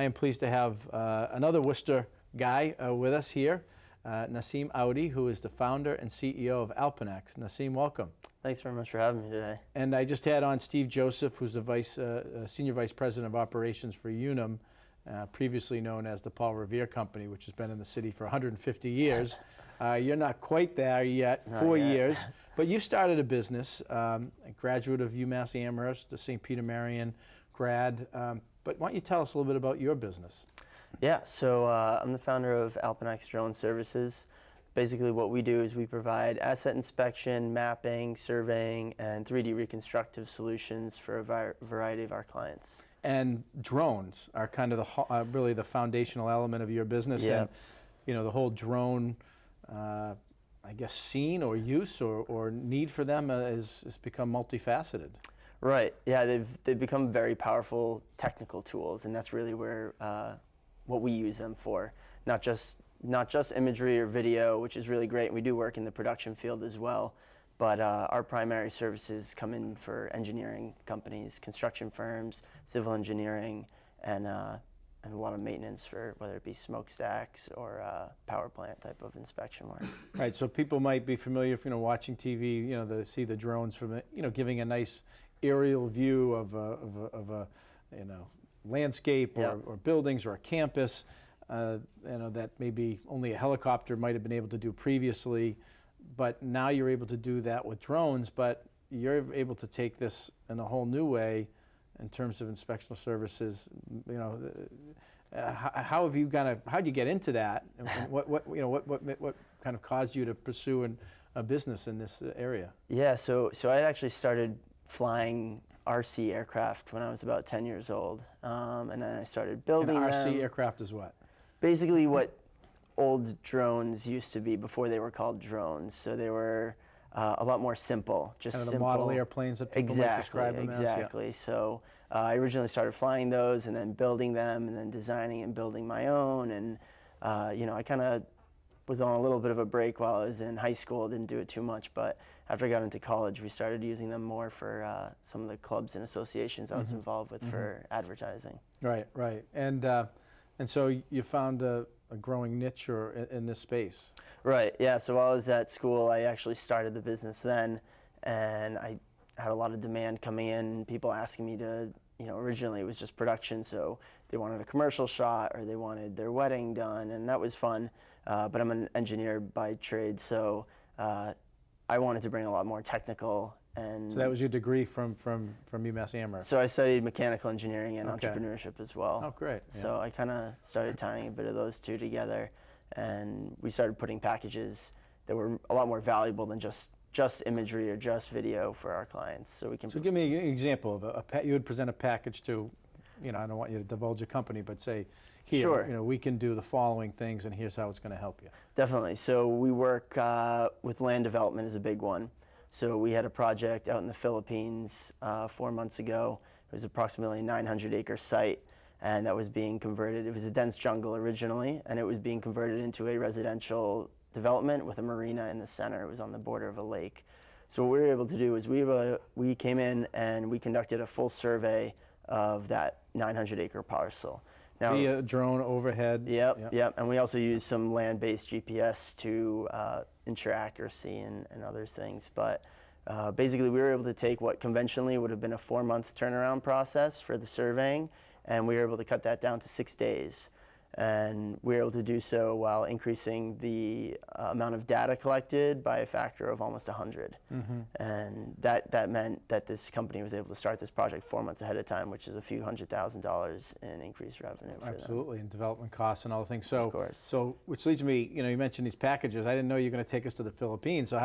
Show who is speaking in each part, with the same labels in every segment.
Speaker 1: I am pleased to have another Worcester guy with us here, Nassim Aoude, who is the founder and CEO of Alpinax. Nassim, welcome.
Speaker 2: Thanks very much for having me today.
Speaker 1: And I just had on Steve Joseph, who's the Senior Vice President of Operations for Unum, previously known as the Paul Revere Company, which has been in the city for 150 years. You're not quite there yet,
Speaker 2: Not
Speaker 1: 4
Speaker 2: yet.
Speaker 1: years, but you've started a business, a graduate of UMass Amherst, the St. Peter Marian grad. But why don't you tell us a little bit about your business?
Speaker 2: Yeah, so I'm the founder of Alpinax Drone Services. Basically what we do is we provide asset inspection, mapping, surveying, and 3D reconstructive solutions for a variety of our clients.
Speaker 1: And drones are kind of the really the foundational element of your business.
Speaker 2: Yeah.
Speaker 1: And you know, the whole drone, I guess, scene or use or need for them has become multifaceted.
Speaker 2: Right, yeah, they've become very powerful technical tools, and that's really where what we use them for. Not just imagery or video, which is really great, and we do work in the production field as well, but our primary services come in for engineering companies, construction firms, civil engineering, and a lot of maintenance for whether it be smokestacks or power plant type of inspection work.
Speaker 1: Right, so people might be familiar, if, watching TV, they see the drones from, giving a nice aerial view of a landscape or,
Speaker 2: Yep.
Speaker 1: or buildings or a campus, that maybe only a helicopter might have been able to do previously, but now you're able to do that with drones, but you're able to take this in a whole new way in terms of inspectional services. How have you how'd you get into that? And what kind of caused you to pursue a business in this area?
Speaker 2: Yeah, so I had actually started flying RC aircraft when I was about 10 years old, and then I started building
Speaker 1: And
Speaker 2: them.
Speaker 1: RC aircraft is what?
Speaker 2: Basically what old drones used to be before they were called drones. So they were a lot more simple, just
Speaker 1: Kind of the
Speaker 2: simple
Speaker 1: model airplanes that people might describe them as? Yeah.
Speaker 2: Exactly. So I originally started flying those and then building them and then designing and building my own. And, I kind of was on a little bit of a break while I was in high school. Didn't do it too much, but after I got into college, we started using them more for some of the clubs and associations I was involved with for advertising.
Speaker 1: Right, right. And so you found a growing niche in this space.
Speaker 2: Right, yeah, so while I was at school, I actually started the business then, and I had a lot of demand coming in, people asking me to, originally it was just production, so they wanted a commercial shot or they wanted their wedding done, and that was fun, but I'm an engineer by trade, so I wanted to bring a lot more technical. And
Speaker 1: So that was your degree from UMass Amherst?
Speaker 2: so I studied mechanical engineering and
Speaker 1: Okay.
Speaker 2: entrepreneurship as well.
Speaker 1: Oh, great. Yeah.
Speaker 2: So I kind of started tying a bit of those two together, and we started putting packages that were a lot more valuable than just imagery or just video for our clients. So we can.
Speaker 1: So give me an example of you would present a package to, I don't want you to divulge your company, but say, here,
Speaker 2: Sure.
Speaker 1: We can do the following things, and here's how it's going to help you.
Speaker 2: Definitely. So we work with land development is a big one. So we had a project out in the Philippines 4 months ago. It was approximately a 900-acre site, and that was being converted. It was a dense jungle originally, and it was being converted into a residential development with a marina in the center. It was on the border of a lake. So what we were able to do is we came in and we conducted a full survey of that 900-acre parcel. Now,
Speaker 1: Via drone overhead.
Speaker 2: Yep. And we also use some land-based GPS to ensure accuracy and other things. But basically, we were able to take what conventionally would have been a 4-month turnaround process for the surveying, and we were able to cut that down to 6 days. And we were able to do so while increasing the amount of data collected by a factor of almost 100. Mm-hmm. And that meant that this company was able to start this project 4 months ahead of time, which is a few $100,000 in increased revenue for them.
Speaker 1: Absolutely, and development costs and all the things. So,
Speaker 2: Of course.
Speaker 1: So, which leads me, you mentioned these packages. I didn't know you were going to take us to the Philippines. So,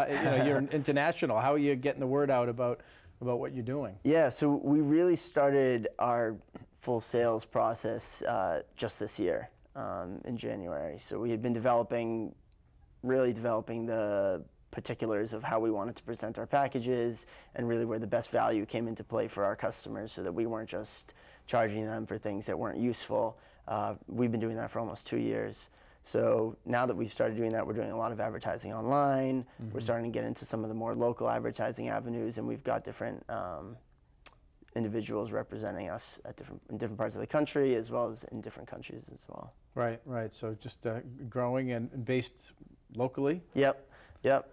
Speaker 1: you're international. How are you getting the word out about what you're doing?
Speaker 2: Yeah, so we really started our full sales process just this year in January. So we had been really developing the particulars of how we wanted to present our packages and really where the best value came into play for our customers so that we weren't just charging them for things that weren't useful. We've been doing that for almost 2 years. So now that we've started doing that, we're doing a lot of advertising online. Mm-hmm. We're starting to get into some of the more local advertising avenues, and we've got different individuals representing us at in different parts of the country, as well as in different countries as well.
Speaker 1: Right, right. So just growing and based locally.
Speaker 2: Yep, yep.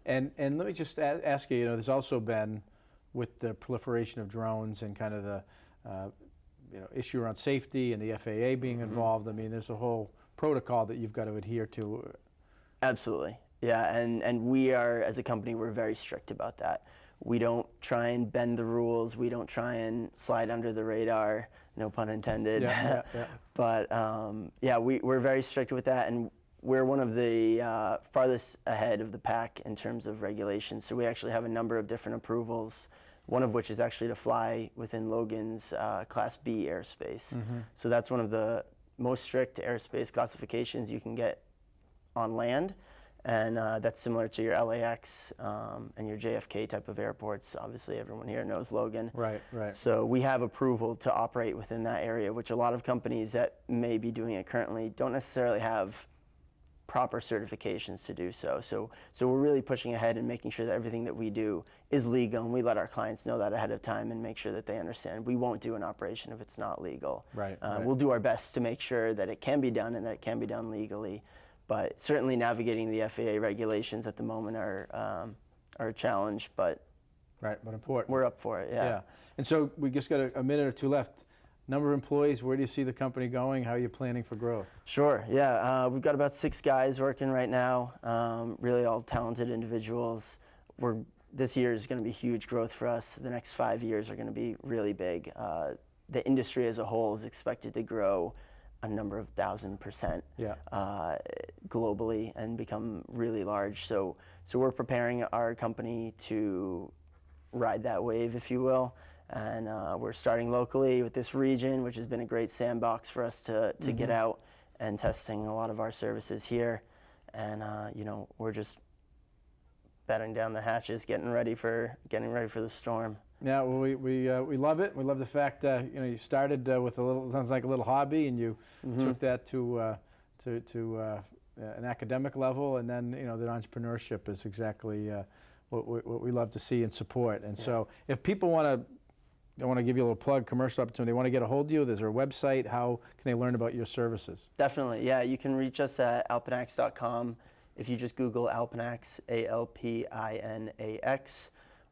Speaker 1: And let me just ask you, there's also been, with the proliferation of drones and kind of the issue around safety and the FAA being involved. I mean, there's a whole protocol that you've got to adhere to.
Speaker 2: Absolutely, yeah. And we are, as a company, we're very strict about that. We don't try and bend the rules. We don't try and slide under the radar. No pun intended.
Speaker 1: Yeah, yeah, yeah.
Speaker 2: But yeah, we're very strict with that, and we're one of the farthest ahead of the pack in terms of regulations. So we actually have a number of different approvals, one of which is actually to fly within Logan's Class B airspace. So that's one of the most strict airspace classifications you can get on land. And that's similar to your LAX and your JFK type of airports. Obviously, everyone here knows Logan.
Speaker 1: Right, right.
Speaker 2: So we have approval to operate within that area, which a lot of companies that may be doing it currently don't necessarily have proper certifications to do so. So we're really pushing ahead and making sure that everything that we do is legal, and we let our clients know that ahead of time and make sure that they understand we won't do an operation if it's not legal.
Speaker 1: Right,
Speaker 2: We'll do our best to make sure that it can be done and that it can be done legally. But certainly navigating the FAA regulations at the moment are a challenge, but
Speaker 1: right, but important.
Speaker 2: We're up for it, yeah.
Speaker 1: Yeah. And so we just got a minute or two left. Number of employees, where do you see the company going? How are you planning for growth?
Speaker 2: Sure, yeah. We've got about 6 guys working right now, really all talented individuals. This year is going to be huge growth for us. The next 5 years are going to be really big. The industry as a whole is expected to grow a number of 1,000% globally and become really large. So we're preparing our company to ride that wave, if you will. And we're starting locally with this region, which has been a great sandbox for us to get out and testing a lot of our services here. And we're just batting down the hatches, getting ready for the storm.
Speaker 1: Yeah, well, we love it. We love the fact you started with sounds like a little hobby, and you took that to an academic level, and then that entrepreneurship is exactly what we love to see and support. And so, if people want to give you a little plug, commercial opportunity, they want to get a hold of you, there's a website. How can they learn about your services?
Speaker 2: Definitely, yeah. You can reach us at alpinax.com. If you just Google Alpinax, ALPINAX,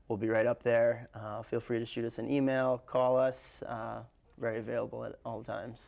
Speaker 2: we'll be right up there. Feel free to shoot us an email, call us. Very available at all times.